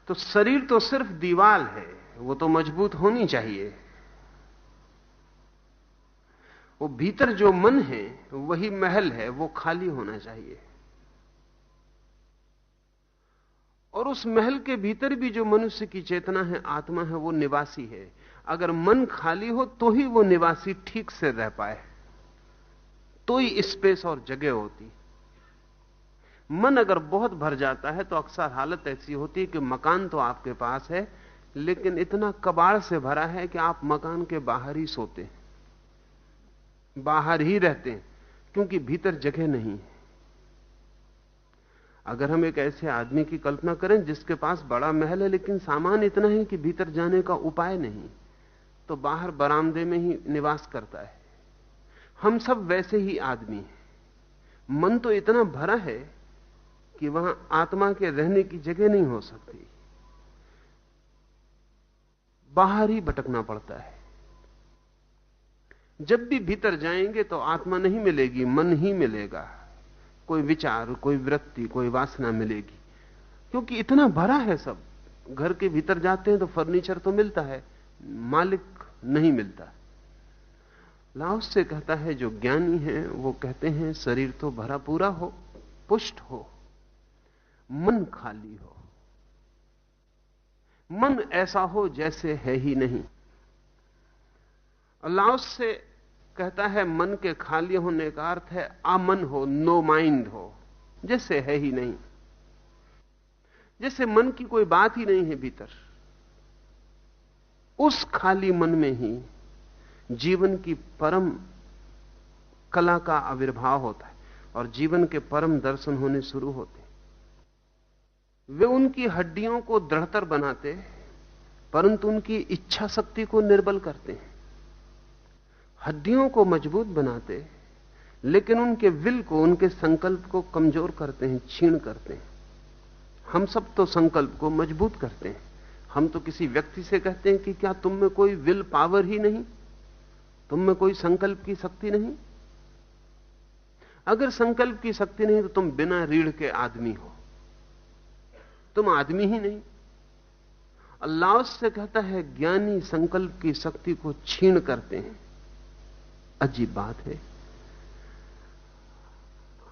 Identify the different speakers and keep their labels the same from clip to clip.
Speaker 1: तो शरीर तो सिर्फ दीवार है, वो तो मजबूत होनी चाहिए। वो भीतर जो मन है वही महल है, वो खाली होना चाहिए। और उस महल के भीतर भी जो मनुष्य की चेतना है, आत्मा है, वो निवासी है। अगर मन खाली हो तो ही वो निवासी ठीक से रह पाए, तो ही स्पेस और जगह होती। मन अगर बहुत भर जाता है तो अक्सर हालत ऐसी होती है कि मकान तो आपके पास है, लेकिन इतना कबाड़ से भरा है कि आप मकान के बाहर ही सोते हैं, बाहर ही रहते हैं, क्योंकि भीतर जगह नहीं है। अगर हम एक ऐसे आदमी की कल्पना करें जिसके पास बड़ा महल है लेकिन सामान इतना है कि भीतर जाने का उपाय नहीं, तो बाहर बरामदे में ही निवास करता है। हम सब वैसे ही आदमी हैं। मन तो इतना भरा है कि वहां आत्मा के रहने की जगह नहीं हो सकती, बाहर ही भटकना पड़ता है। जब भी भीतर जाएंगे तो आत्मा नहीं मिलेगी, मन ही मिलेगा। कोई विचार, कोई वृत्ति, कोई वासना मिलेगी, क्योंकि इतना भरा है सब। घर के भीतर जाते हैं तो फर्नीचर तो मिलता है, मालिक नहीं मिलता। लाओस से कहता है जो ज्ञानी हैं वो कहते हैं शरीर तो भरा पूरा हो, पुष्ट हो, मन खाली हो, मन ऐसा हो जैसे है ही नहीं। लाओस से कहता है मन के खाली होने का अर्थ है अमन हो, नो माइंड हो, जैसे है ही नहीं, जैसे मन की कोई बात ही नहीं है भीतर। उस खाली मन में ही जीवन की परम कला का आविर्भाव होता है और जीवन के परम दर्शन होने शुरू होते हैं। वे उनकी हड्डियों को दृढ़तर बनाते, परंतु उनकी इच्छा शक्ति को निर्बल करते हैं। हड्डियों को मजबूत बनाते, लेकिन उनके विल को, उनके संकल्प को कमजोर करते हैं, छीण करते हैं। हम सब तो संकल्प को मजबूत करते हैं। हम तो किसी व्यक्ति से कहते हैं कि क्या तुम में कोई विल पावर ही नहीं, तुम में कोई संकल्प की शक्ति नहीं? अगर संकल्प की शक्ति नहीं तो तुम बिना रीढ़ के आदमी हो, तुम आदमी ही नहीं। अल्लाह से कहता है ज्ञानी संकल्प की शक्ति को छीण करते हैं। अजीब बात है।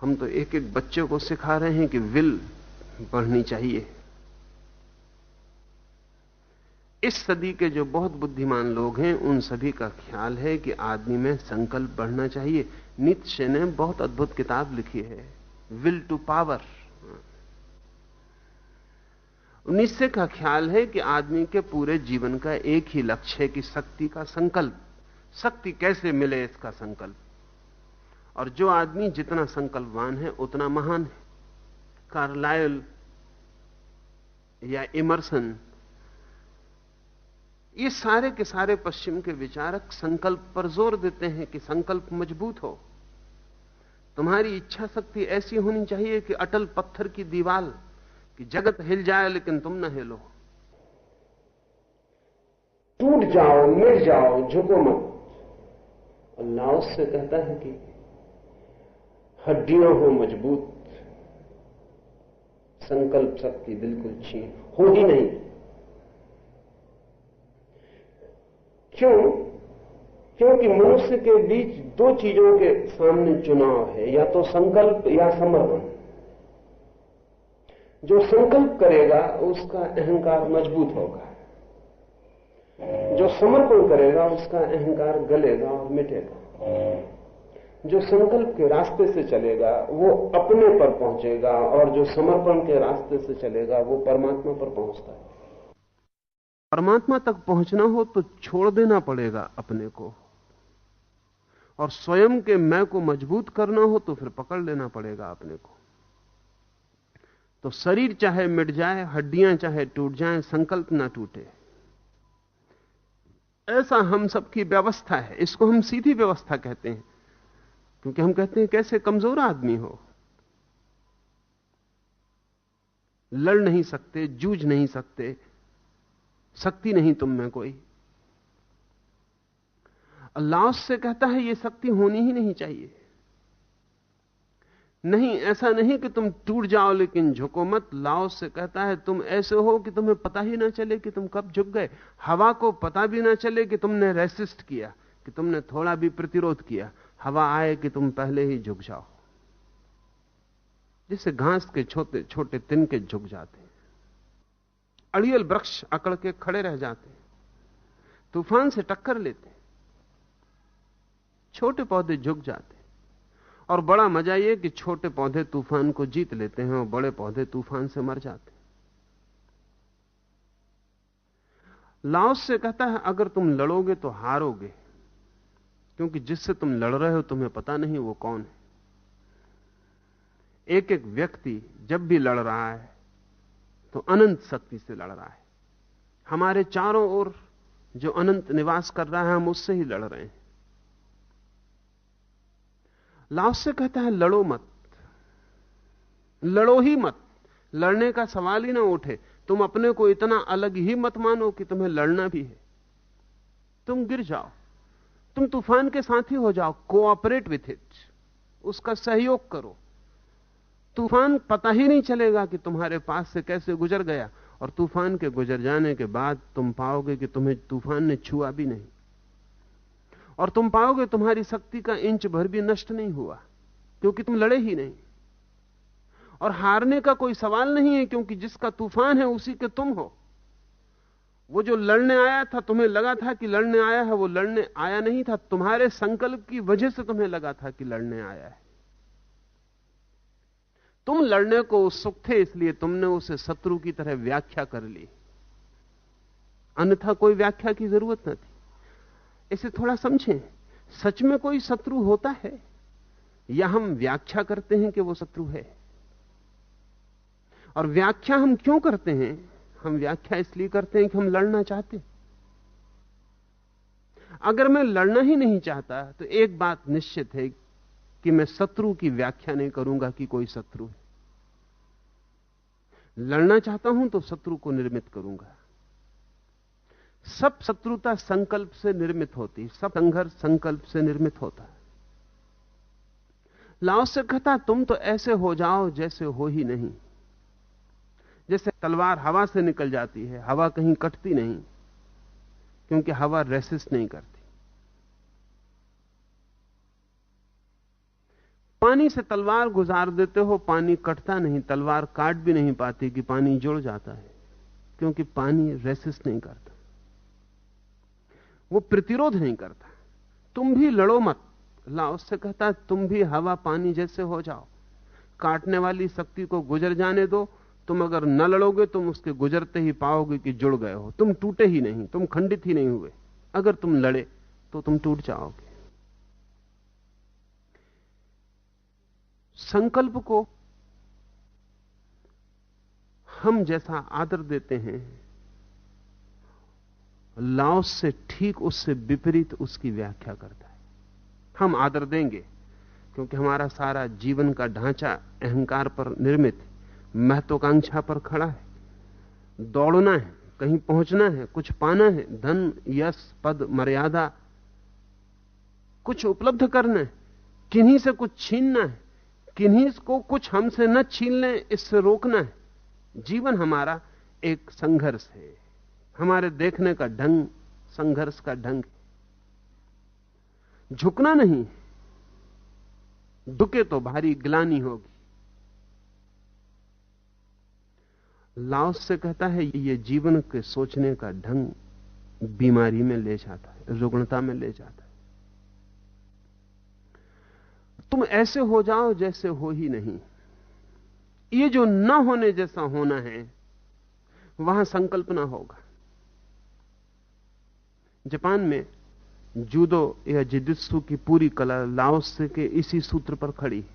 Speaker 1: हम तो एक एक बच्चे को सिखा रहे हैं कि विल बढ़नी चाहिए। इस सदी के जो बहुत बुद्धिमान लोग हैं उन सभी का ख्याल है कि आदमी में संकल्प बढ़ना चाहिए। नीत्शे ने बहुत अद्भुत किताब लिखी है, विल टू पावर। नीत्शे का ख्याल है कि आदमी के पूरे जीवन का एक ही लक्ष्य है कि शक्ति का संकल्प, शक्ति कैसे मिले इसका संकल्प। और जो आदमी जितना संकल्पवान है उतना महान है। कार्लाइल या इमर्सन, ये सारे के सारे पश्चिम के विचारक संकल्प पर जोर देते हैं कि संकल्प मजबूत हो। तुम्हारी इच्छा शक्ति ऐसी होनी चाहिए कि अटल पत्थर की दीवार, कि जगत हिल जाए लेकिन तुम न हिलो। टूट जाओ, मिट जाओ, झुको मत। अल्लाह उससे कहता है कि हड्डियां हो मजबूत, संकल्प शक्ति बिल्कुल छीन हो ही नहीं। क्यों? क्योंकि मनुष्य के बीच दो चीजों के सामने चुनाव है, या तो संकल्प या समर्पण। जो संकल्प करेगा उसका अहंकार मजबूत होगा, जो समर्पण करेगा उसका अहंकार गलेगा और मिटेगा। जो संकल्प के रास्ते से चलेगा वो अपने पर पहुंचेगा, और जो समर्पण के रास्ते से चलेगा वो परमात्मा पर पहुंचता है। परमात्मा तक पहुंचना हो तो छोड़ देना पड़ेगा अपने को, और स्वयं के मैं को मजबूत करना हो तो फिर पकड़ लेना पड़ेगा अपने को। तो शरीर चाहे मिट जाए, हड्डियां चाहे टूट जाएं, संकल्प ना टूटे। ऐसा हम सबकी व्यवस्था है। इसको हम सीधी व्यवस्था कहते हैं, क्योंकि हम कहते हैं कैसे कमजोर आदमी हो, लड़ नहीं सकते, जूझ नहीं सकते, शक्ति नहीं तुम में कोई। अल्लाह से कहता है यह शक्ति होनी ही नहीं चाहिए। नहीं, ऐसा नहीं कि तुम टूट जाओ लेकिन झुको मत। लाओस से कहता है तुम ऐसे हो कि तुम्हें पता ही ना चले कि तुम कब झुक गए। हवा को पता भी ना चले कि तुमने रेसिस्ट किया, कि तुमने थोड़ा भी प्रतिरोध किया। हवा आए कि तुम पहले ही झुक जाओ, जिससे घास के छोटे छोटे तिनके झुक जाते हैं, अड़ियल वृक्ष अकड़ के खड़े रह जाते हैं, तूफान से टक्कर लेते हैं, छोटे पौधे झुक जाते हैं। और बड़ा मजा यह कि छोटे पौधे तूफान को जीत लेते हैं और बड़े पौधे तूफान से मर जाते हैं। लाओस से कहता है अगर तुम लड़ोगे तो हारोगे, क्योंकि जिससे तुम लड़ रहे हो तुम्हें पता नहीं वो कौन है। एक एक व्यक्ति जब भी लड़ रहा है तो अनंत शक्ति से लड़ रहा है। हमारे चारों ओर जो अनंत निवास कर रहा है हम उससे ही लड़ रहे हैं। लाओस से कहता है लड़ो मत, लड़ो ही मत, लड़ने का सवाल ही ना उठे। तुम अपने को इतना अलग ही मत मानो कि तुम्हें लड़ना भी है। तुम गिर जाओ, तुम तूफान के साथी हो जाओ, कोऑपरेट विथ इट, उसका सहयोग करो। तूफान पता ही नहीं चलेगा कि तुम्हारे पास से कैसे गुजर गया, और तूफान के गुजर जाने के बाद तुम पाओगे कि तुम्हें तूफान ने छुआ भी नहीं, और तुम पाओगे तुम्हारी शक्ति का इंच भर भी नष्ट नहीं हुआ, क्योंकि तुम लड़े ही नहीं। और हारने का कोई सवाल नहीं है, क्योंकि जिसका तूफान है उसी के तुम हो। वो जो लड़ने आया था, तुम्हें लगा था कि लड़ने आया है, वो लड़ने आया नहीं था, तुम्हारे संकल्प की वजह से तुम्हें लगा था कि लड़ने आया है। तुम लड़ने को उत्सुक थे, इसलिए तुमने उसे शत्रु की तरह व्याख्या कर ली, अन्यथा कोई व्याख्या की जरूरत न थी। इसे थोड़ा समझें, सच में कोई शत्रु होता है या हम व्याख्या करते हैं कि वो शत्रु है? और व्याख्या हम क्यों करते हैं? हम व्याख्या इसलिए करते हैं कि हम लड़ना चाहते हैं। अगर मैं लड़ना ही नहीं चाहता तो एक बात निश्चित है कि मैं शत्रु की व्याख्या नहीं करूंगा कि कोई शत्रु है। लड़ना चाहता हूं तो शत्रु को निर्मित करूंगा। सब शत्रुता संकल्प से निर्मित होती, सब संघर्ष संकल्प से निर्मित होता है। लाओस से कहता तुम तो ऐसे हो जाओ जैसे हो ही नहीं। जैसे तलवार हवा से निकल जाती है, हवा कहीं कटती नहीं, क्योंकि हवा रेसिस्ट नहीं करती। पानी से तलवार गुजार देते हो, पानी कटता नहीं, तलवार काट भी नहीं पाती कि पानी जुड़ जाता है, क्योंकि पानी रेसिस्ट नहीं करता, वो प्रतिरोध नहीं करता। तुम भी लड़ो मत। लाओस से कहता तुम भी हवा पानी जैसे हो जाओ, काटने वाली शक्ति को गुजर जाने दो। तुम अगर न लड़ोगे तुम उसके गुजरते ही पाओगे कि जुड़ गए हो, तुम टूटे ही नहीं, तुम खंडित ही नहीं हुए। अगर तुम लड़े तो तुम टूट जाओगे। संकल्प को हम जैसा आदर देते हैं, लाओस से ठीक उससे विपरीत उसकी व्याख्या करता है। हम आदर देंगे क्योंकि हमारा सारा जीवन का ढांचा अहंकार पर निर्मित है, महत्वाकांक्षा पर खड़ा है। दौड़ना है, कहीं पहुंचना है, कुछ पाना है, धन यश पद मर्यादा कुछ उपलब्ध करना है, किन्हीं से कुछ छीनना है, किन्हीं को कुछ हमसे न छीन लें इससे रोकना है। जीवन हमारा एक संघर्ष है, हमारे देखने का ढंग संघर्ष का ढंग। झुकना नहीं, दुके तो भारी ग्लानि होगी। लाओस से कहता है ये जीवन के सोचने का ढंग बीमारी में ले जाता है, रुग्णता में ले जाता है। तुम ऐसे हो जाओ जैसे हो ही नहीं। ये जो न होने जैसा होना है वहां संकल्पना होगा। जापान में जूडो या जिजुत्सु की पूरी कला लाओस के इसी सूत्र पर खड़ी है।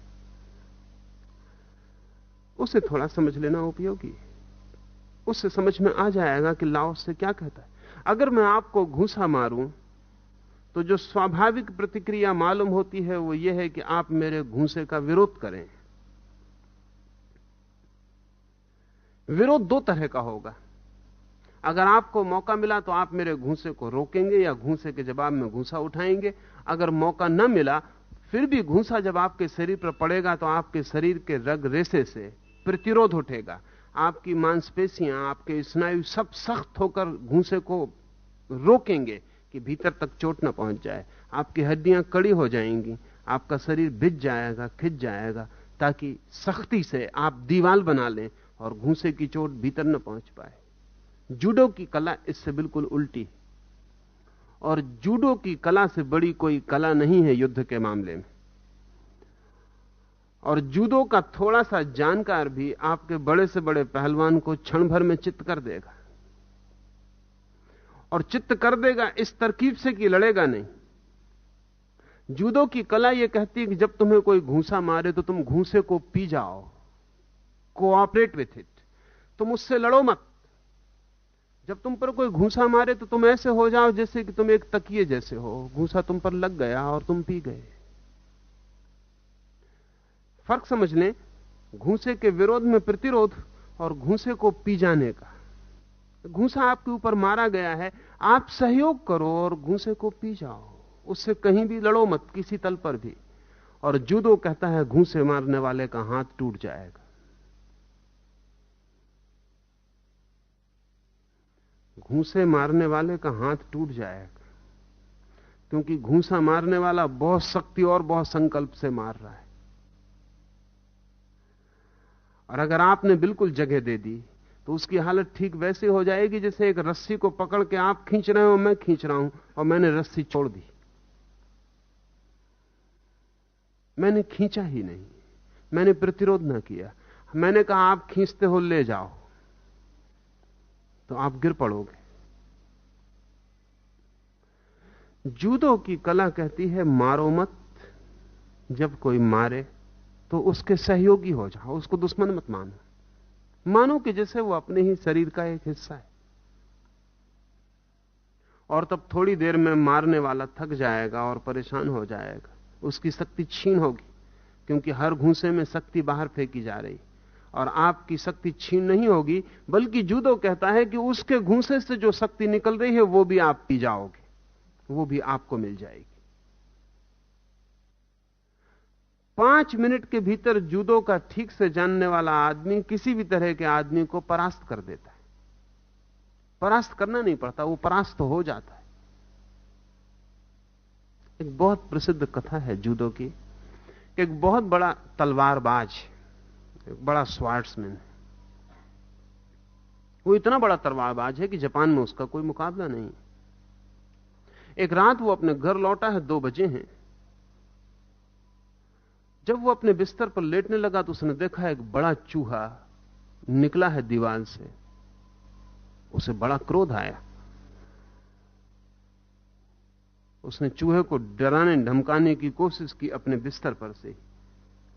Speaker 1: उसे थोड़ा समझ लेना उपयोगी है, उससे समझ में आ जाएगा कि लाओस से क्या कहता है। अगर मैं आपको घूंसा मारूं तो जो स्वाभाविक प्रतिक्रिया मालूम होती है वो ये है कि आप मेरे घूंसे का विरोध करें। विरोध दो तरह का होगा। अगर आपको मौका मिला तो आप मेरे घूंसे को रोकेंगे या घूंसे के जवाब में घूंसा उठाएंगे। अगर मौका न मिला फिर भी घूंसा जब आपके शरीर पर पड़ेगा तो आपके शरीर के रग रेशे से प्रतिरोध उठेगा, आपकी मांसपेशियां, आपके स्नायु सब सख्त होकर घूंसे को रोकेंगे कि भीतर तक चोट न पहुंच जाए। आपकी हड्डियां कड़ी हो जाएंगी, आपका शरीर भिज जाएगा, खिंच जाएगा, ताकि सख्ती से आप दीवार बना लें और घूंसे की चोट भीतर न पहुंच पाए। जूडो की कला इससे बिल्कुल उल्टी है, और जूडो की कला से बड़ी कोई कला नहीं है युद्ध के मामले में। और जूडो का थोड़ा सा जानकार भी आपके बड़े से बड़े पहलवान को क्षण भर में चित्त कर देगा, और चित्त कर देगा इस तरकीब से कि लड़ेगा नहीं। जूडो की कला यह कहती है कि जब तुम्हें कोई घूंसा मारे तो तुम घूंसे को पी जाओ, कोऑपरेट विथ इट, तुम उससे लड़ो मत। जब तुम पर कोई घूंसा मारे तो तुम ऐसे हो जाओ जैसे कि तुम एक तकिए जैसे हो, घूंसा तुम पर लग गया और तुम पी गए। फर्क समझ लें, घूंसे के विरोध में प्रतिरोध और घूंसे को पी जाने का। घूंसा आपके ऊपर मारा गया है, आप सहयोग करो और घूंसे को पी जाओ, उससे कहीं भी लड़ो मत, किसी तल पर भी। और जूडो कहता है घूंसे मारने वाले का हाथ टूट जाएगा। घूंसे मारने वाले का हाथ टूट जाएगा, क्योंकि घूंसा मारने वाला बहुत शक्ति और बहुत संकल्प से मार रहा है। और अगर आपने बिल्कुल जगह दे दी तो उसकी हालत ठीक वैसे हो जाएगी जैसे एक रस्सी को पकड़ के आप खींच रहे हो, मैं खींच रहा हूं और मैंने रस्सी छोड़ दी। मैंने खींचा ही नहीं, मैंने प्रतिरोध ना किया, मैंने कहा आप खींचते हो ले जाओ, तो आप गिर पड़ोगे। जूडो की कला कहती है मारो मत, जब कोई मारे तो उसके सहयोगी हो जाओ, उसको दुश्मन मत मानो, मानो कि जैसे वो अपने ही शरीर का एक हिस्सा है। और तब थोड़ी देर में मारने वाला थक जाएगा और परेशान हो जाएगा, उसकी शक्ति छीन होगी, क्योंकि हर घूंसे में शक्ति बाहर फेंकी जा रही, और आपकी शक्ति छीन नहीं होगी, बल्कि जूडो कहता है कि उसके घूंसे से जो शक्ति निकल रही है वो भी आप पी जाओगे, वो भी आपको मिल जाएगी। 5 मिनट के भीतर जूडो का ठीक से जानने वाला आदमी किसी भी तरह के आदमी को परास्त कर देता है। परास्त करना नहीं पड़ता, वो परास्त हो जाता है। एक बहुत प्रसिद्ध कथा है जूडो की, एक बहुत बड़ा तलवारबाज, एक बड़ा स्वार्ट्समैन, वो इतना बड़ा तलवारबाज है कि जापान में उसका कोई मुकाबला नहीं। एक रात वो अपने घर लौटा है, 2 बजे हैं। जब वो अपने बिस्तर पर लेटने लगा तो उसने देखा एक बड़ा चूहा निकला है दीवार से। उसे बड़ा क्रोध आया। उसने चूहे को डराने धमकाने की कोशिश की अपने बिस्तर पर से,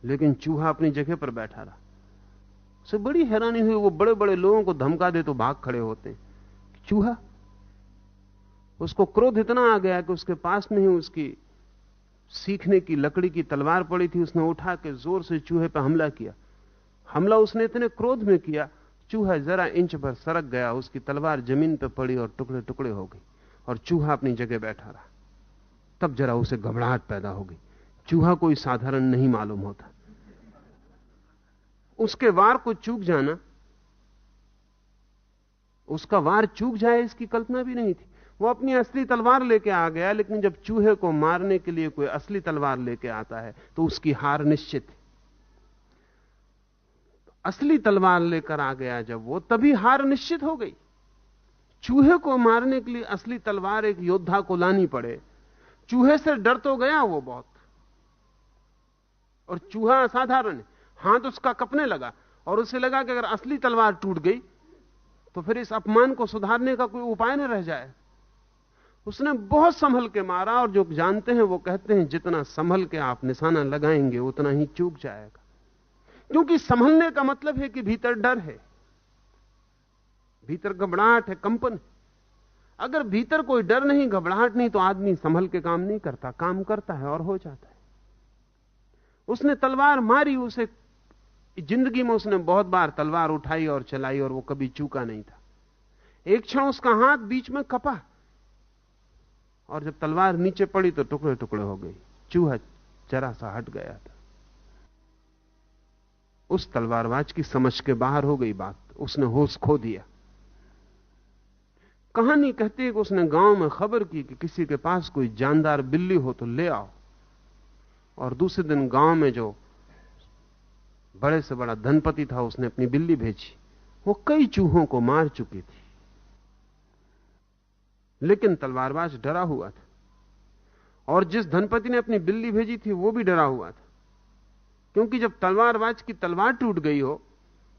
Speaker 1: लेकिन चूहा अपनी जगह पर बैठा रहा। उसे बड़ी हैरानी हुई, वो बड़े बड़े लोगों को धमका दे तो भाग खड़े होते हैं, चूहा। उसको क्रोध इतना आ गया कि उसके पास में ही उसकी सीखने की लकड़ी की तलवार पड़ी थी, उसने उठा के जोर से चूहे पर हमला किया। हमला उसने इतने क्रोध में किया, चूहा जरा इंच भर सरक गया, उसकी तलवार जमीन पर पड़ी और टुकड़े टुकड़े हो गई, और चूहा अपनी जगह बैठा रहा। तब जरा उसे घबराहट पैदा हो गई। चूहा कोई साधारण नहीं मालूम होता, उसके वार को चूक जाना, उसका वार चूक जाए इसकी कल्पना भी नहीं थी। वो अपनी असली तलवार लेके आ गया, लेकिन जब चूहे को मारने के लिए कोई असली तलवार लेके आता है तो उसकी हार निश्चित है। असली तलवार लेकर आ गया जब वो, तभी हार निश्चित हो गई। चूहे को मारने के लिए असली तलवार एक योद्धा को लानी पड़े। चूहे से डर तो गया वो बहुत, और चूहा असाधारण है, हाथ उसका कपने लगा, और उसे लगा कि अगर असली तलवार टूट गई तो फिर इस अपमान को सुधारने का कोई उपाय न रह जाए। उसने बहुत संभल के मारा, और जो जानते हैं वो कहते हैं जितना संभल के आप निशाना लगाएंगे उतना ही चूक जाएगा, क्योंकि संभलने का मतलब है कि भीतर डर है, भीतर घबराहट है, कंपन है। अगर भीतर कोई डर नहीं, घबराहट नहीं, तो आदमी संभल के काम नहीं करता, काम करता है और हो जाता है। उसने तलवार मारी, उसे जिंदगी में उसने बहुत बार तलवार उठाई और चलाई, और वो कभी चूका नहीं था। एक क्षण उसका हाथ बीच में कपा, और जब तलवार नीचे पड़ी तो टुकड़े टुकड़े हो गई। चूहा जरा सा हट गया था। उस तलवारबाज की समझ के बाहर हो गई बात, उसने होश खो दिया। कहानी कहती है कि उसने गांव में खबर की कि किसी के पास कोई जानदार बिल्ली हो तो ले आओ, और दूसरे दिन गांव में जो बड़े से बड़ा धनपति था उसने अपनी बिल्ली भेजी। वो कई चूहों को मार चुकी थी, लेकिन तलवारबाज डरा हुआ था, और जिस धनपति ने अपनी बिल्ली भेजी थी वो भी डरा हुआ था, क्योंकि जब तलवारबाज की तलवार टूट गई हो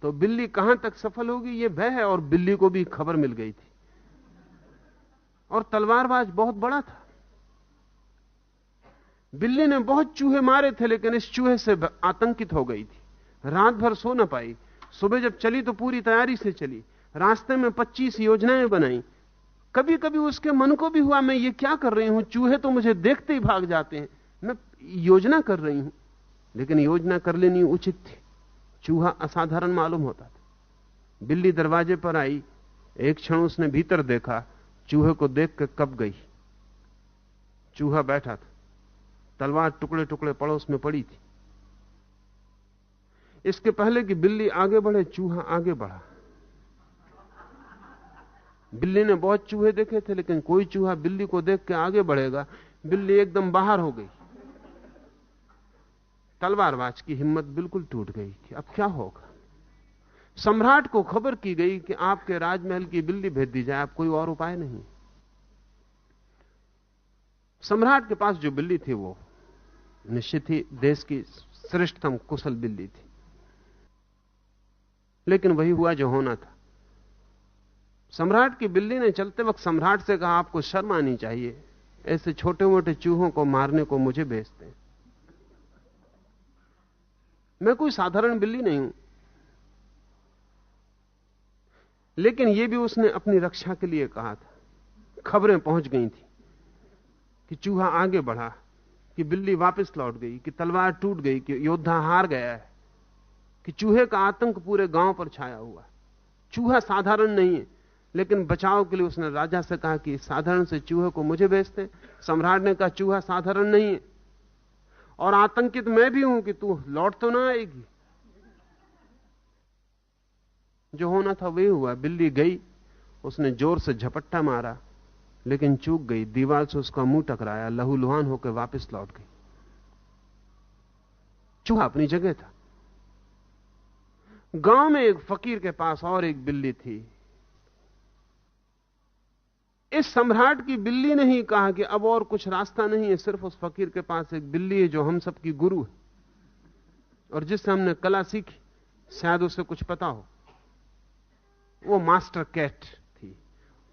Speaker 1: तो बिल्ली कहां तक सफल होगी ये भय है, और बिल्ली को भी खबर मिल गई थी। और तलवारबाज बहुत बड़ा था, बिल्ली ने बहुत चूहे मारे थे, लेकिन इस चूहे से आतंकित हो गई थी, रात भर सो न पाई। सुबह जब चली तो पूरी तैयारी से चली, रास्ते में 25 योजनाएं बनाई। कभी कभी उसके मन को भी हुआ मैं ये क्या कर रही हूं, चूहे तो मुझे देखते ही भाग जाते हैं, मैं योजना कर रही हूं। लेकिन योजना कर लेनी उचित थी, चूहा असाधारण मालूम होता था। बिल्ली दरवाजे पर आई, एक क्षण उसने भीतर देखा, चूहे को देख कर कब गई। चूहा बैठा था, तलवार टुकड़े टुकड़े पड़ोस में पड़ी थी। इसके पहले कि बिल्ली आगे बढ़े, चूहा आगे बढ़ा। बिल्ली ने बहुत चूहे देखे थे, लेकिन कोई चूहा बिल्ली को देख के आगे बढ़ेगा। बिल्ली एकदम बाहर हो गई। तलवारबाज की हिम्मत बिल्कुल टूट गई कि अब क्या होगा। सम्राट को खबर की गई कि आपके राजमहल की बिल्ली भेज दी जाए, अब कोई और उपाय नहीं। सम्राट के पास जो बिल्ली थी वो निश्चित ही देश की श्रेष्ठतम कुशल बिल्ली थी, लेकिन वही हुआ जो होना था। सम्राट की बिल्ली ने चलते वक्त सम्राट से कहा, आपको शर्म आनी चाहिए, ऐसे छोटे मोटे चूहों को मारने को मुझे भेजते हैं। मैं कोई साधारण बिल्ली नहीं हूं। लेकिन यह भी उसने अपनी रक्षा के लिए कहा था। खबरें पहुंच गई थी कि चूहा आगे बढ़ा, कि बिल्ली वापस लौट गई, कि तलवार टूट गई, कि योद्धा हार गया है, कि चूहे का आतंक पूरे गांव पर छाया हुआ। चूहा साधारण नहीं है, लेकिन बचाव के लिए उसने राजा से कहा कि साधारण से चूहे को मुझे भेजते। सम्राट ने कहा चूहा साधारण नहीं है, और आतंकित मैं भी हूं कि तू लौट तो ना आएगी। जो होना था वही हुआ। बिल्ली गई, उसने जोर से झपट्टा मारा, लेकिन चूक गई, दीवार से उसका मुंह टकराया, लहूलुहान होकर वापस लौट गई। चूहा अपनी जगह था। गांव में एक फकीर के पास और एक बिल्ली थी। इस सम्राट की बिल्ली ने ही कहा कि अब और कुछ रास्ता नहीं है, सिर्फ उस फकीर के पास एक बिल्ली है जो हम सबकी गुरु है और जिससे हमने कला सीखी, शायद उसे कुछ पता हो। वो मास्टर कैट थी।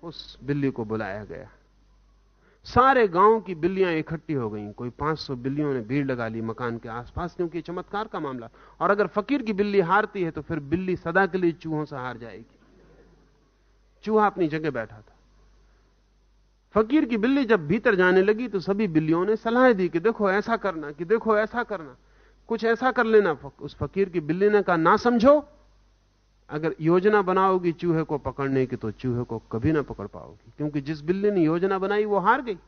Speaker 1: उस बिल्ली को बुलाया गया। सारे गांव की बिल्लियां इकट्ठी हो गईं। कोई 500 बिल्लियों ने भीड़ लगा ली मकान के आसपास, क्योंकि चमत्कार का मामला। और अगर फकीर की बिल्ली हारती है तो फिर बिल्ली सदा के लिए चूहों से हार जाएगी। चूहा अपनी जगह बैठा था। फकीर की बिल्ली जब भीतर जाने लगी तो सभी बिल्लियों ने सलाह दी कि देखो ऐसा करना, कि देखो ऐसा करना, कुछ ऐसा कर लेना। उस फकीर की बिल्ली ने कहा, ना समझो, अगर योजना बनाओगी चूहे को पकड़ने की तो चूहे को कभी ना पकड़ पाओगी, क्योंकि जिस बिल्ली ने योजना बनाई वो हार गई।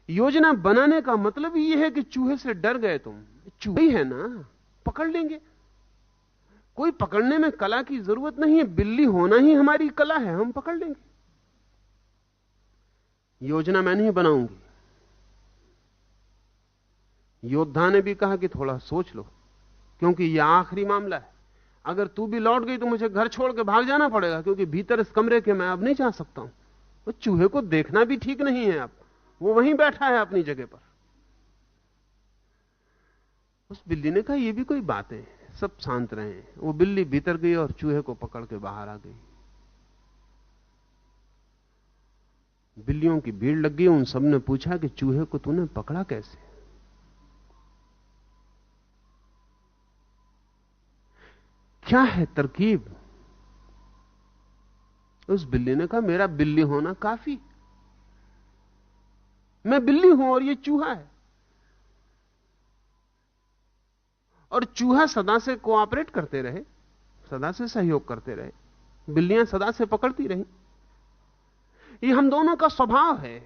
Speaker 1: योजना बनाने का मतलब यह है कि चूहे से डर गए तुम। चूहे है ना, पकड़ लेंगे। कोई पकड़ने में कला की जरूरत नहीं है, बिल्ली होना ही हमारी कला है, हम पकड़ लेंगे। योजना मैं नहीं बनाऊंगी। योद्धा ने भी कहा कि थोड़ा सोच लो, क्योंकि यह आखिरी मामला है। अगर तू भी लौट गई तो मुझे घर छोड़ के भाग जाना पड़ेगा, क्योंकि भीतर इस कमरे के मैं अब नहीं जा सकता हूं। वो चूहे को देखना भी ठीक नहीं है, अब वो वहीं बैठा है अपनी जगह पर। उस बिल्ली ने कहा, यह भी कोई बात है, सब शांत रहे। वो बिल्ली भीतर गई और चूहे को पकड़ के बाहर आ गई। बिल्लियों की भीड़ लग गई। उन सब ने पूछा कि चूहे को तूने पकड़ा कैसे? क्या है तरकीब? उस बिल्ली ने कहा, मेरा बिल्ली होना काफी। मैं बिल्ली हूं और ये चूहा है, और चूहा सदा से कोऑपरेट करते रहे, सदा से सहयोग करते रहे, बिल्लियां सदा से पकड़ती रही। ये हम दोनों का स्वभाव है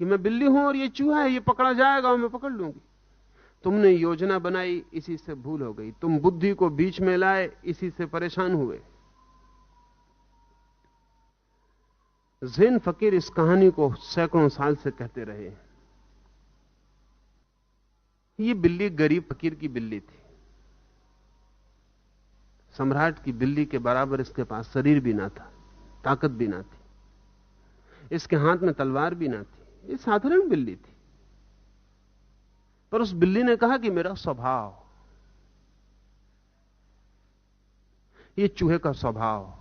Speaker 1: कि मैं बिल्ली हूं और ये चूहा है, ये पकड़ा जाएगा और मैं पकड़ लूंगी। तुमने योजना बनाई, इसी से भूल हो गई। तुम बुद्धि को बीच में लाए, इसी से परेशान हुए। ज़ैन फकीर इस कहानी को सैकड़ों साल से कहते रहे। ये बिल्ली गरीब फकीर की बिल्ली थी। सम्राट की बिल्ली के बराबर इसके पास शरीर भी ना था, ताकत भी ना थी, इसके हाथ में तलवार भी ना थी। ये साधारण बिल्ली थी। पर उस बिल्ली ने कहा कि मेरा स्वभाव, ये चूहे का स्वभाव,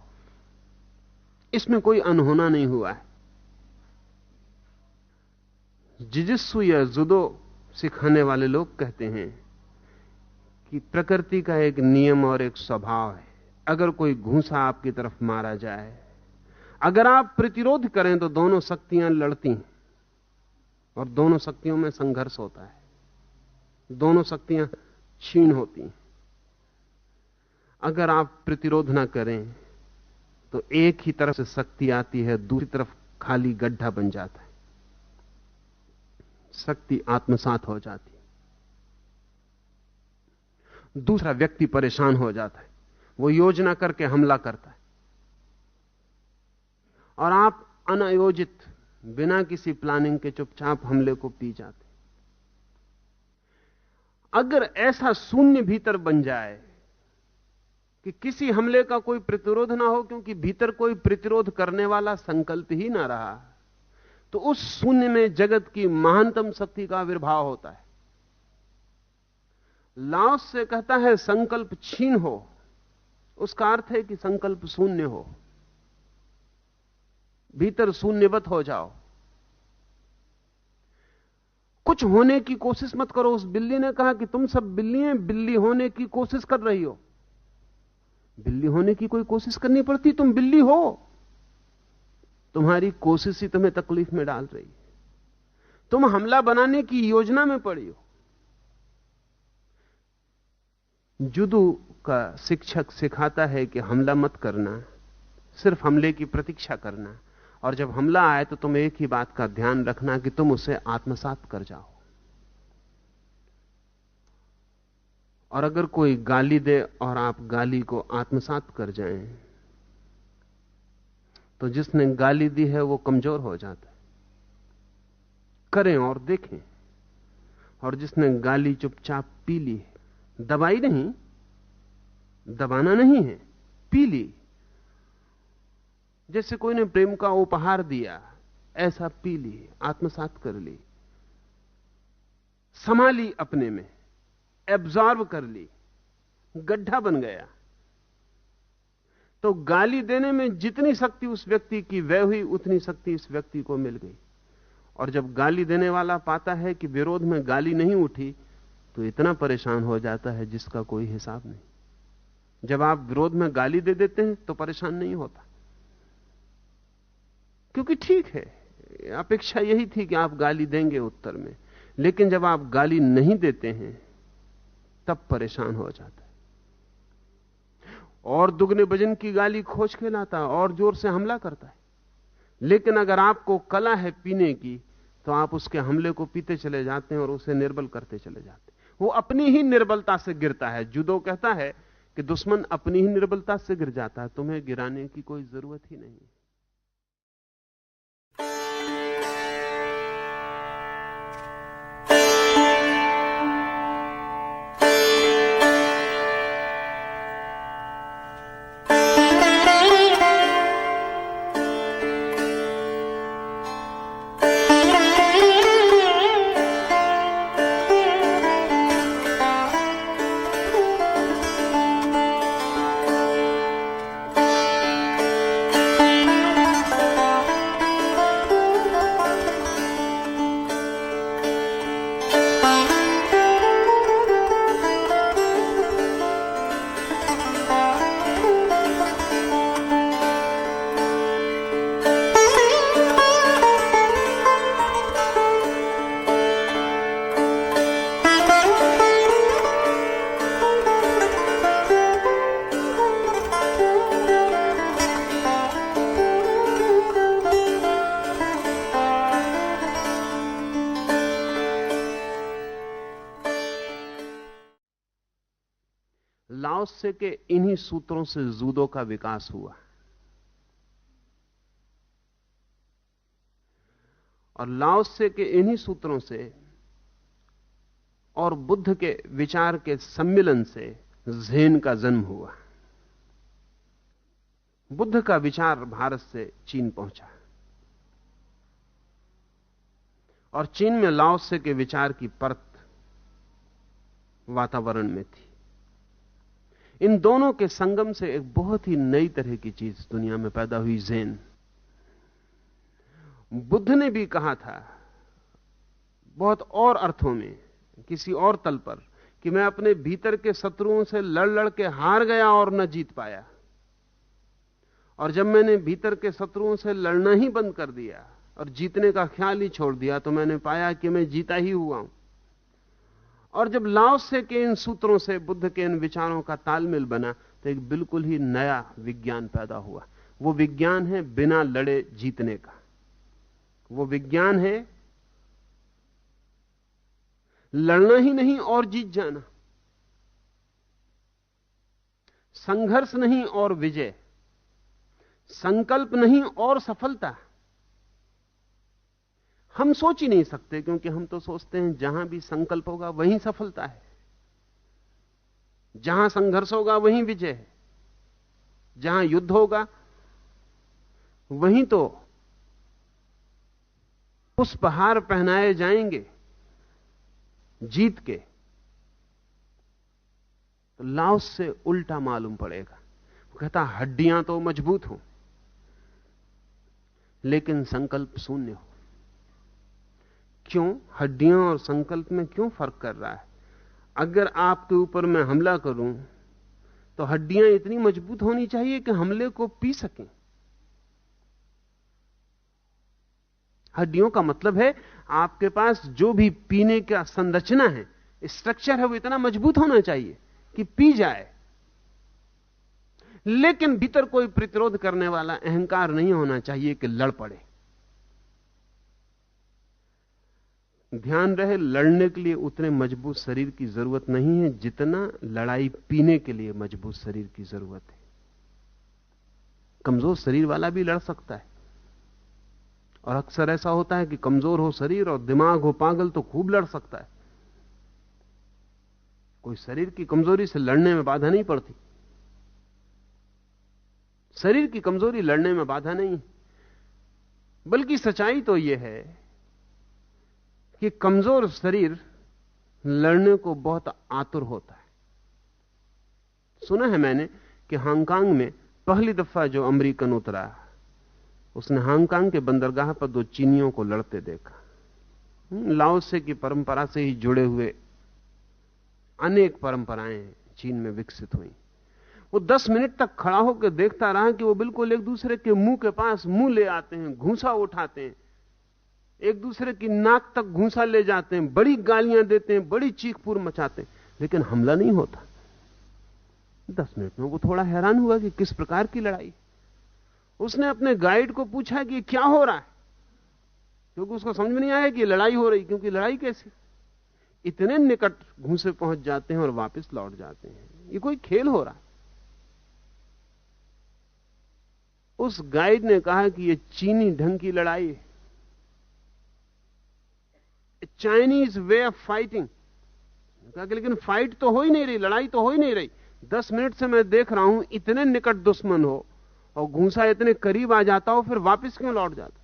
Speaker 1: इसमें कोई अनहोना नहीं हुआ है। जिजित्सु या जुदो सिखाने वाले लोग कहते हैं कि प्रकृति का एक नियम और एक स्वभाव है। अगर कोई घूंसा आपकी तरफ मारा जाए, अगर आप प्रतिरोध करें तो दोनों शक्तियां लड़ती हैं और दोनों शक्तियों में संघर्ष होता है, दोनों शक्तियां क्षीण होती हैं। अगर आप प्रतिरोध ना करें तो एक ही तरफ से शक्ति आती है, दूसरी तरफ खाली गड्ढा बन जाता है, शक्ति आत्मसात हो जाती है, दूसरा व्यक्ति परेशान हो जाता है, वो योजना करके हमला करता है और आप अनायोजित, बिना किसी प्लानिंग के चुपचाप हमले को पी जाते। अगर ऐसा शून्य भीतर बन जाए कि किसी हमले का कोई प्रतिरोध ना हो, क्योंकि भीतर कोई प्रतिरोध करने वाला संकल्प ही ना रहा, तो उस शून्य में जगत की महानतम शक्ति का आविर्भाव होता है। लाओस से कहता है संकल्प क्षीण हो, उसका अर्थ है कि संकल्प शून्य हो, भीतर शून्यवत हो जाओ, कुछ होने की कोशिश मत करो। उस बिल्ली ने कहा कि तुम सब बिल्लियां बिल्ली होने की कोशिश कर रही हो। बिल्ली होने की कोई कोशिश करनी पड़ती? तुम बिल्ली हो, तुम्हारी कोशिश ही तुम्हें तकलीफ में डाल रही है। तुम हमला बनाने की योजना में पड़ी हो। जुदो का शिक्षक सिखाता है कि हमला मत करना, सिर्फ हमले की प्रतीक्षा करना, और जब हमला आए तो तुम एक ही बात का ध्यान रखना कि तुम उसे आत्मसात कर जाओ। और अगर कोई गाली दे और आप गाली को आत्मसात कर जाएं, तो जिसने गाली दी है वो कमजोर हो जाता है। करें और देखें। और जिसने गाली चुपचाप पी ली है, दबाई नहीं, दबाना नहीं है, पी ली, जैसे कोई ने प्रेम का उपहार दिया, ऐसा पी ली, आत्मसात कर ली, समा ली, अपने में एब्जॉर्ब कर ली, गड्ढा बन गया। तो गाली देने में जितनी शक्ति उस व्यक्ति की व्यय हुई, उतनी शक्ति इस व्यक्ति को मिल गई। और जब गाली देने वाला पाता है कि विरोध में गाली नहीं उठी, तो इतना परेशान हो जाता है जिसका कोई हिसाब नहीं। जब आप विरोध में गाली दे देते हैं तो परेशान नहीं होता, क्योंकि ठीक है, अपेक्षा यही थी कि आप गाली देंगे उत्तर में। लेकिन जब आप गाली नहीं देते हैं तब परेशान हो जाता है, और दुगने वजन की गाली खोज के लाता है और जोर से हमला करता है। लेकिन अगर आपको कला है पीने की, तो आप उसके हमले को पीते चले जाते हैं और उसे निर्बल करते चले जाते हैं। वो अपनी ही निर्बलता से गिरता है। जुदो कहता है कि दुश्मन अपनी ही निर्बलता से गिर जाता है, तुम्हें गिराने की कोई जरूरत ही नहीं। लाओत्से के इन्हीं सूत्रों से जूडो का विकास हुआ। और लाओत्से के इन्हीं सूत्रों से और बुद्ध के विचार के सम्मिलन से ज़ेन का जन्म हुआ। बुद्ध का विचार भारत से चीन पहुंचा और चीन में लाओत्से के विचार की परत वातावरण में थी। इन दोनों के संगम से एक बहुत ही नई तरह की चीज दुनिया में पैदा हुई, ज़ेन। बुद्ध ने भी कहा था बहुत और अर्थों में, किसी और तल पर, कि मैं अपने भीतर के शत्रुओं से लड़ लड़ के हार गया और न जीत पाया। और जब मैंने भीतर के शत्रुओं से लड़ना ही बंद कर दिया और जीतने का ख्याल ही छोड़ दिया, तो मैंने पाया कि मैं जीता ही हुआ हूं। और जब लाओत्से के इन सूत्रों से बुद्ध के इन विचारों का तालमेल बना, तो एक बिल्कुल ही नया विज्ञान पैदा हुआ। वो विज्ञान है बिना लड़े जीतने का। वो विज्ञान है लड़ना ही नहीं और जीत जाना, संघर्ष नहीं और विजय, संकल्प नहीं और सफलता। हम सोच ही नहीं सकते, क्योंकि हम तो सोचते हैं जहां भी संकल्प होगा वहीं सफलता है, जहां संघर्ष होगा वहीं विजय है, जहां युद्ध होगा वहीं तो पुष्पहार पहनाए जाएंगे जीत के। तो लाओत्से से उल्टा मालूम पड़ेगा। वो कहता हड्डियां तो मजबूत हो लेकिन संकल्प शून्य हो। क्यों? हड्डियां और संकल्प में क्यों फर्क कर रहा है? अगर आपके ऊपर मैं हमला करूं तो हड्डियां इतनी मजबूत होनी चाहिए कि हमले को पी सकें। हड्डियों का मतलब है आपके पास जो भी पीने का संरचना है, स्ट्रक्चर है, वो इतना मजबूत होना चाहिए कि पी जाए। लेकिन भीतर कोई प्रतिरोध करने वाला अहंकार नहीं होना चाहिए कि लड़ पड़े। ध्यान रहे, लड़ने के लिए उतने मजबूत शरीर की जरूरत नहीं है जितना लड़ाई पीने के लिए मजबूत शरीर की जरूरत है। कमजोर शरीर वाला भी लड़ सकता है, और अक्सर ऐसा होता है कि कमजोर हो शरीर और दिमाग हो पागल तो खूब लड़ सकता है। कोई शरीर की कमजोरी से लड़ने में बाधा नहीं पड़ती। शरीर की कमजोरी लड़ने में बाधा नहीं, बल्कि सच्चाई तो यह है कि कमजोर शरीर लड़ने को बहुत आतुर होता है। सुना है मैंने कि हांगकांग में पहली दफा जो अमेरिकन उतरा, उसने हांगकांग के बंदरगाह पर 2 चीनियों को लड़ते देखा। लाओत्से की परंपरा से ही जुड़े हुए अनेक परंपराएं चीन में विकसित हुई। वो 10 मिनट तक खड़ा होकर देखता रहा कि वो बिल्कुल एक दूसरे के मुंह के पास मुंह ले आते हैं, घूंसा उठाते हैं, एक दूसरे की नाक तक घूंसा ले जाते हैं, बड़ी गालियां देते हैं, बड़ी चीख पूर मचाते हैं, लेकिन हमला नहीं होता। 10 मिनट में वो थोड़ा हैरान हुआ कि किस प्रकार की लड़ाई। उसने अपने गाइड को पूछा कि क्या हो रहा है, क्योंकि उसको समझ में नहीं आया कि लड़ाई हो रही। क्योंकि लड़ाई कैसी? इतने निकट घूंसे पहुंच जाते हैं और वापस लौट जाते हैं, ये कोई खेल हो रहा है। उस गाइड ने कहा कि ये चीनी ढंग की लड़ाई है, चाइनीज वे ऑफ फाइटिंग। कहा कि लेकिन फाइट तो हो ही नहीं रही, लड़ाई तो हो ही नहीं रही। 10 मिनट से मैं देख रहा हूं, इतने निकट दुश्मन हो और घूंसा इतने करीब आ जाता हो, फिर वापस क्यों लौट जाता?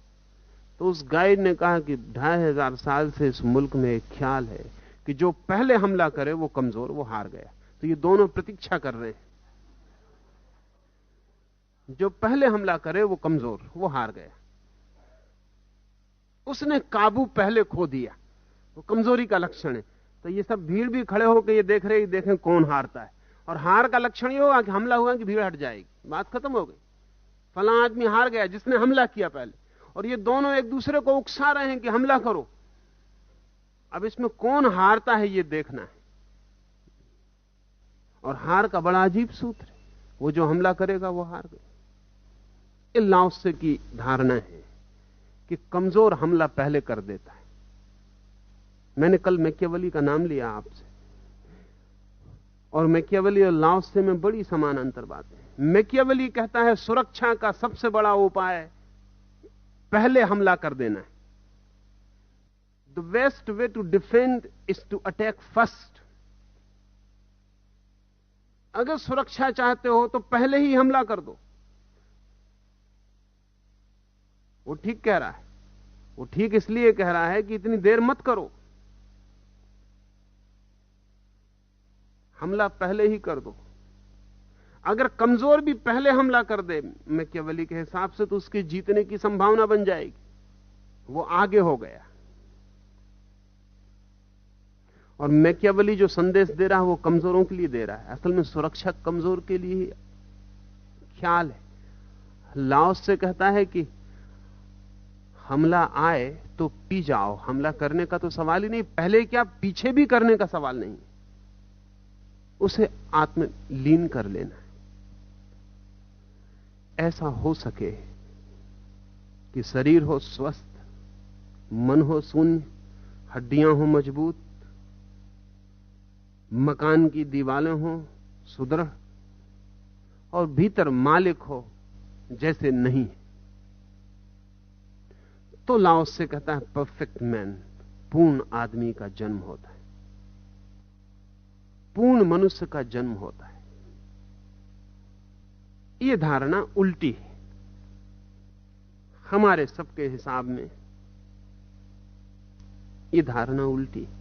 Speaker 1: तो उस गाइड ने कहा कि 2500 साल से इस मुल्क में एक ख्याल है कि जो पहले हमला करे वो कमजोर, वो हार गया। तो ये दोनों प्रतीक्षा कर रहे हैं, जो पहले हमला करे वो कमजोर, वो हार गया। उसने काबू पहले खो दिया, वो कमजोरी का लक्षण है। तो ये सब भीड़ भी खड़े होकर ये देख रहे, देखें कौन हारता है। और हार का लक्षण ये होगा कि हमला हुआ कि भीड़ हट जाएगी, बात खत्म हो गई, फलां आदमी हार गया जिसने हमला किया पहले। और ये दोनों एक दूसरे को उकसा रहे हैं कि हमला करो। अब इसमें कौन हारता है ये देखना है। और हार का बड़ा अजीब सूत्र है, वो जो हमला करेगा वो हार गया। ये लाओत्से की धारणा है कि कमजोर हमला पहले कर देता है। मैंने कल मैकियावेली का नाम लिया आपसे। और मैकियावेली और लाओत्से में बड़ी समान अंतर बातें हैं। मैकियावेली कहता है सुरक्षा का सबसे बड़ा उपाय पहले हमला कर देना है। The best way to defend is to attack first. अगर सुरक्षा चाहते हो तो पहले ही हमला कर दो। वो ठीक कह रहा है। वो ठीक इसलिए कह रहा है कि इतनी देर मत करो, हमला पहले ही कर दो। अगर कमजोर भी पहले हमला कर दे मैकियावेली के हिसाब से, तो उसके जीतने की संभावना बन जाएगी। वो आगे हो गया। और मैकियावेली जो संदेश दे रहा है वो कमजोरों के लिए दे रहा है। असल में सुरक्षा कमजोर के लिए ख्याल है। लाओत्से कहता है कि हमला आए तो पी जाओ। हमला करने का तो सवाल ही नहीं, पहले क्या पीछे भी करने का सवाल नहीं, उसे आत्मलीन कर लेना है। ऐसा हो सके कि शरीर हो स्वस्थ, मन हो शून्य, हड्डियां हो मजबूत, मकान की दीवारें हो सुदृढ़, और भीतर मालिक हो जैसे नहीं। तो लाओत्से कहता है परफेक्ट मैन, पूर्ण आदमी का जन्म होता है, पूर्ण मनुष्य का जन्म होता है। यह धारणा उल्टी है हमारे सबके हिसाब में। यह धारणा उल्टी है,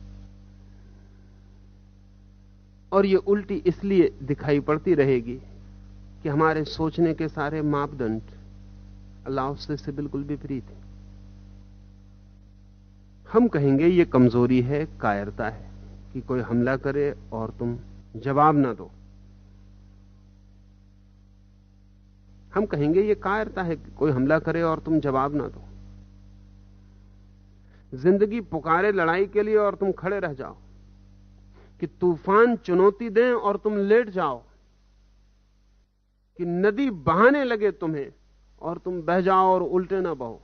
Speaker 1: और यह उल्टी इसलिए दिखाई पड़ती रहेगी कि हमारे सोचने के सारे मापदंड लाओत्से से बिल्कुल विपरीत है। हम कहेंगे यह कमजोरी है, कायरता है कि कोई हमला करे और तुम जवाब ना दो। हम कहेंगे यह कायरता है कि कोई हमला करे और तुम जवाब ना दो। जिंदगी पुकारे लड़ाई के लिए और तुम खड़े रह जाओ, कि तूफान चुनौती दें और तुम लेट जाओ, कि नदी बहाने लगे तुम्हें और तुम बह जाओ और उल्टे ना बहो।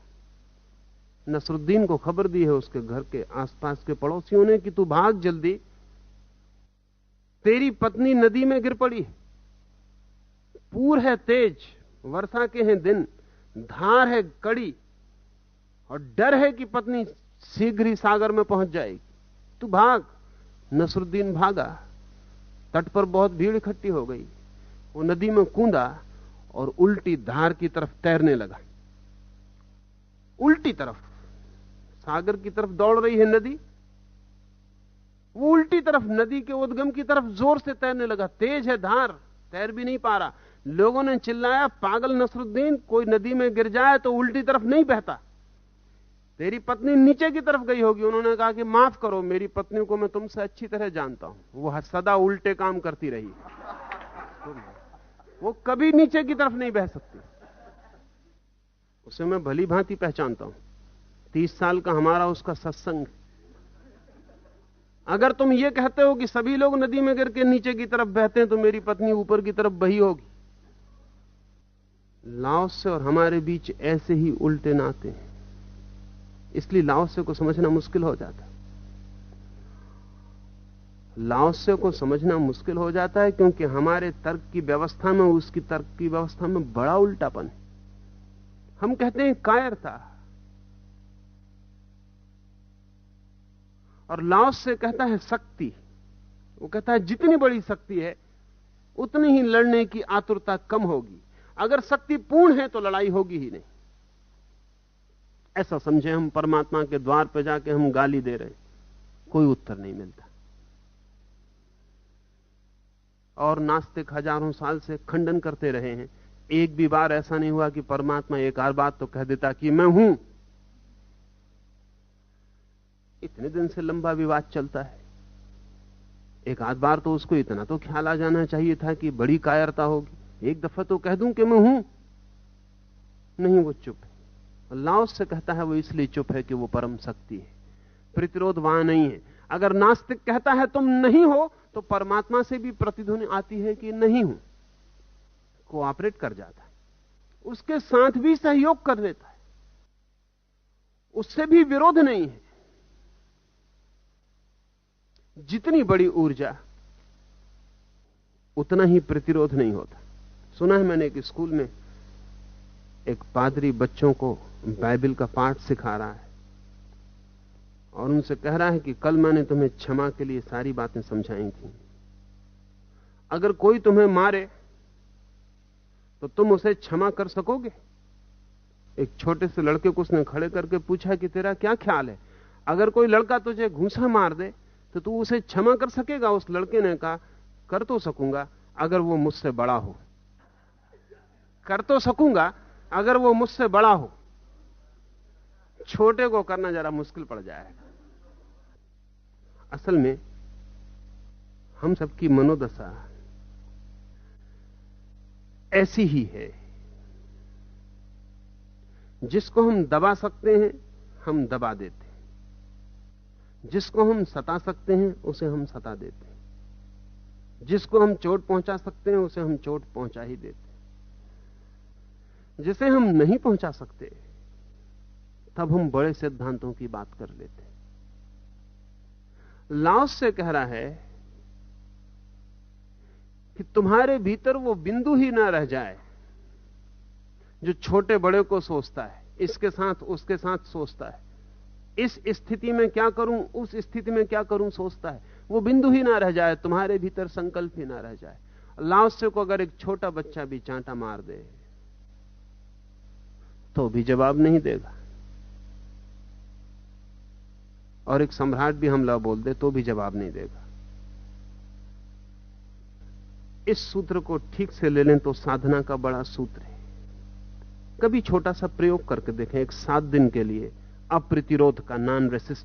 Speaker 1: नसरुद्दीन को खबर दी है उसके घर के आसपास के पड़ोसियों ने कि तू भाग जल्दी, तेरी पत्नी नदी में गिर पड़ी। पूर है तेज, वर्षा के हैं दिन, धार है कड़ी, और डर है कि पत्नी शीघ्र ही सागर में पहुंच जाएगी। तू भाग। नसरुद्दीन भागा। तट पर बहुत भीड़ इकट्ठी हो गई। वो नदी में कूदा और उल्टी धार की तरफ तैरने लगा। उल्टी तरफ, सागर की तरफ दौड़ रही है नदी, वो उल्टी तरफ नदी के उद्गम की तरफ जोर से तैरने लगा। तेज है धार, तैर भी नहीं पा रहा। लोगों ने चिल्लाया, पागल नसरुद्दीन, कोई नदी में गिर जाए तो उल्टी तरफ नहीं बहता। तेरी पत्नी नीचे की तरफ गई होगी। उन्होंने कहा कि माफ करो, मेरी पत्नी को मैं तुमसे अच्छी तरह जानता हूं, वो सदा उल्टे काम करती रही, वो कभी नीचे की तरफ नहीं बह सकती, उसे मैं भली भांति पहचानता हूं। 30 साल का हमारा उसका सत्संग। अगर तुम ये कहते हो कि सभी लोग नदी में गिर के नीचे की तरफ बहते हैं, तो मेरी पत्नी ऊपर की तरफ बही होगी। लाओत्से और हमारे बीच ऐसे ही उल्टे नाते हैं, इसलिए लाओत्से को समझना मुश्किल हो जाता है। लाओत्से को समझना मुश्किल हो जाता है क्योंकि हमारे तर्क की व्यवस्था में, उसकी तर्क की व्यवस्था में बड़ा उल्टापन है। हम कहते हैं कायरता, और लाओत्से कहता है शक्ति। वो कहता है जितनी बड़ी शक्ति है उतनी ही लड़ने की आतुरता कम होगी। अगर शक्ति पूर्ण है तो लड़ाई होगी ही नहीं। ऐसा समझे हम परमात्मा के द्वार पर जाके हम गाली दे रहे हैं, कोई उत्तर नहीं मिलता। और नास्तिक हजारों साल से खंडन करते रहे हैं, एक भी बार ऐसा नहीं हुआ कि परमात्मा एक आध बात तो कह देता कि मैं हूं। इतने दिन से लंबा विवाद चलता है, एक आध बार तो उसको इतना तो ख्याल आ जाना चाहिए था कि बड़ी कायरता होगी, एक दफा तो कह दूं कि मैं हूं। नहीं, वो चुप है। लाओत्से कहता है वो इसलिए चुप है कि वो परम शक्ति है, प्रतिरोध वहां नहीं है। अगर नास्तिक कहता है तुम नहीं हो, तो परमात्मा से भी प्रतिध्वनि आती है कि नहीं हूं, कोऑपरेट कर जाता है, उसके साथ भी सहयोग कर देता है, उससे भी विरोध नहीं है। जितनी बड़ी ऊर्जा उतना ही प्रतिरोध नहीं होता। सुना है मैंने एक स्कूल में एक पादरी बच्चों को बाइबल का पाठ सिखा रहा है और उनसे कह रहा है कि कल मैंने तुम्हें क्षमा के लिए सारी बातें समझाई थी। अगर कोई तुम्हें मारे तो तुम उसे क्षमा कर सकोगे? एक छोटे से लड़के को उसने खड़े करके पूछा कि तेरा क्या ख्याल है, अगर कोई लड़का तुझे घूंसा मार दे तो तू उसे क्षमा कर सकेगा? उस लड़के ने कहा, कर तो सकूंगा अगर वो मुझसे बड़ा हो। कर तो सकूंगा अगर वो मुझसे बड़ा हो, छोटे को करना जरा मुश्किल पड़ जाएगा। असल में हम सबकी मनोदशा ऐसी ही है। जिसको हम दबा सकते हैं हम दबा देते हैं, जिसको हम सता सकते हैं उसे हम सता देते हैं, जिसको हम चोट पहुंचा सकते हैं उसे हम चोट पहुंचा ही देते हैं। जिसे हम नहीं पहुंचा सकते तब हम बड़े सिद्धांतों की बात कर लेते हैं। लाओस से कह रहा है कि तुम्हारे भीतर वो बिंदु ही ना रह जाए जो छोटे बड़े को सोचता है, इसके साथ उसके साथ सोचता है, इस स्थिति में क्या करूं उस स्थिति में क्या करूं सोचता है। वो बिंदु ही ना रह जाए, तुम्हारे भीतर संकल्प ही ना रह जाए। लाओसे को अगर एक छोटा बच्चा भी चांटा मार दे तो भी जवाब नहीं देगा, और एक सम्राट भी हमला बोल दे तो भी जवाब नहीं देगा। इस सूत्र को ठीक से ले लें तो साधना का बड़ा सूत्र है। कभी छोटा सा प्रयोग करके देखें, एक 7 दिन के लिए अप्रतिरोध का, नॉन रेसिस्ट